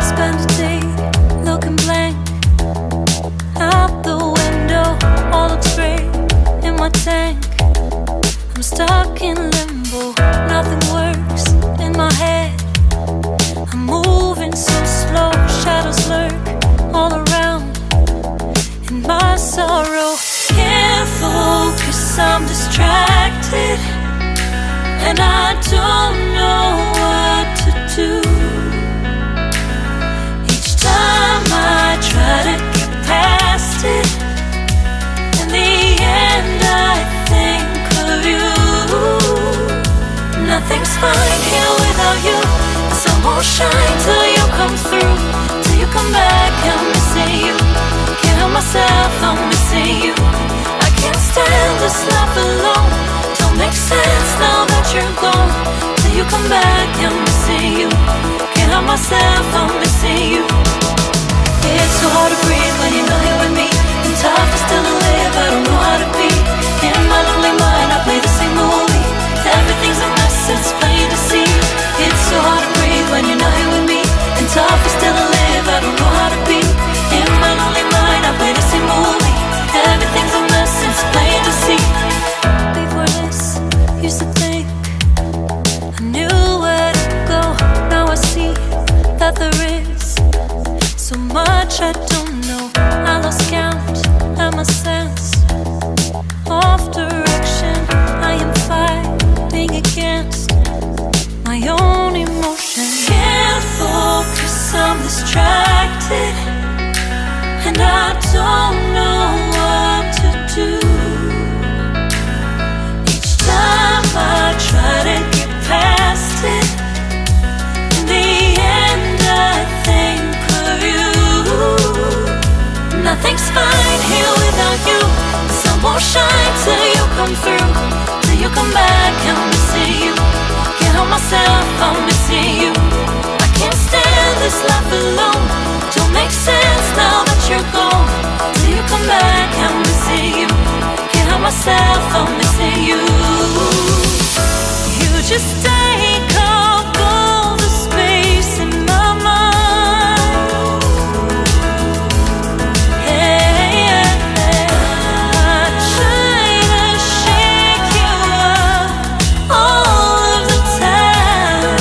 Spend a day looking blank out the window, all looks great in my tank. I'm stuck in limbo, nothing works in my head. I'm moving so slow, shadows lurk all around. In my sorrow, can't focus, I'm distracted, and I don't know what to do. Each time I try to get past it, in the end I think of you. Nothing's fine here without you. The sun won't shine till you come through, till you come back. I'm missing you. Can't help myself, I'm missing you. I can't stand this life alone. Don't make sense now that you're gone. Till you come back, I'm missing you. Can't help myself, I'm missing you. It's so hard to breathe when you're not here with me, and tough is still to live, I don't know how to be. In my lonely mind I play the same movie. Everything's a mess, it's plain to see. It's so hard to breathe when you're not here with me, and tough is still to live, I don't know how to be. In my lonely mind I play the same movie. Everything's a mess, it's plain to see. Before this, used to think I knew where to go. Now I see that there is so much I don't know. I lost count at my sense of direction. I am fighting against my own emotion. Can't focus, I'm distracted, and I don't know what to do. Each time I try to get past it, in the end I think of you. Nothing's fine here without you. The sun won't shine till you come through, till you come back. I'm missing you. Can't help myself, I'm missing you. I can't stand this life alone. Don't make sense now that you're gone. Till you come back, I'm missing you. Can't help myself, I'm missing you. You just take up all the space in my mind. Hey, I try to shake you up all of the time.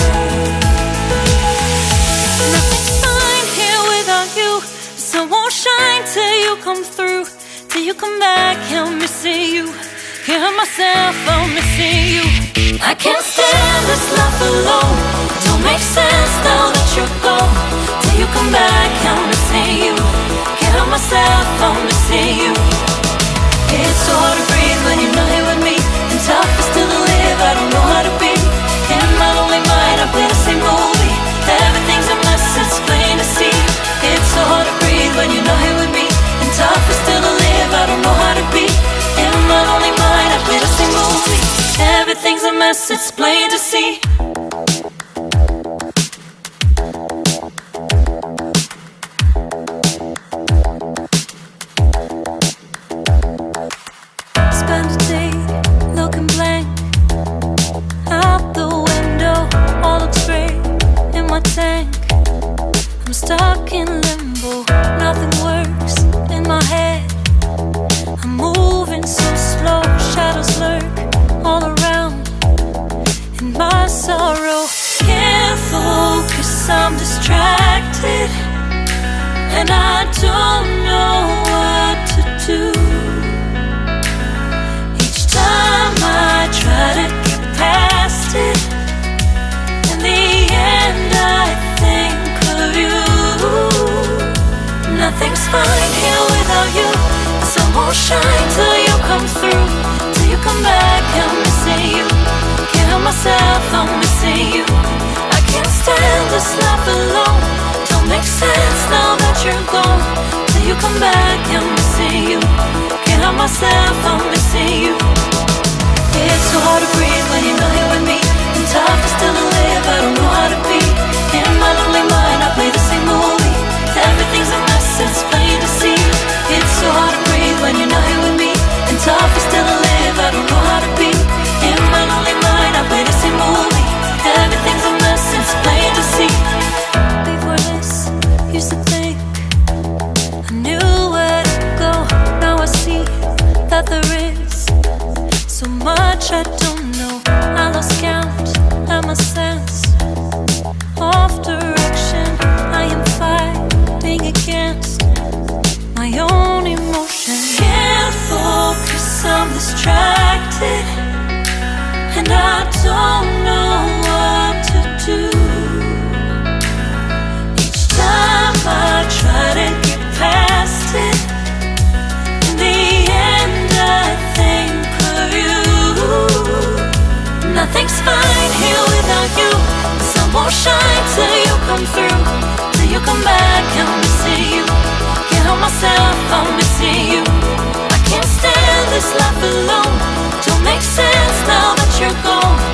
Nothing's fine here without you. The sun won't shine till you come through, till you come back. I'm missing you. Can't help myself, I'm missing you. I can't stand this life alone. Don't make sense now that you're gone. Till you come back, I'm missing you. Can't help myself, I'm missing you. It's so hard to breathe when you're not here with me, and tough is still to live, I don't know how to be. In my lonely mind I play the same movie. Everything's a mess, it's plain to see. It's so hard to breathe when you're not here with me, and tough is still to live, I don't know how to be. In my lonely mind I play the same movie. Everything's a mess, it's plain to see. Spend a day looking blank out the window, all looks great in my tank. I'm stuck in limbo, nothing works in my head. I'm moving so slow, shadows lurk all around. In my sorrow, can't focus, I'm distracted, and I don't know what to do. Each time I try to get past it, in the end I think of you. Nothing's fine here without you. The sun won't shine till you come through, till you come back. I'm missing you. Can't help myself, I'm missing you. I can't stand this life alone. Don't make sense now that you're gone. Till you come back, I'm missing you. Can't help myself, I'm missing you. It's so hard to breathe when you're not here with me, and tough is still to live, I don't know how to be. In my lonely mind I play the same movie. Everything's a mess, it's plain to see. It's so hard to breathe when you're not here with me. distracted, and I don't know what to do. Each time I try to get past it, in the end I think of you. Nothing's fine here without you. The sun won't shine till you come through, till you come back. I'm missing you. Can't help myself, I'm missing you.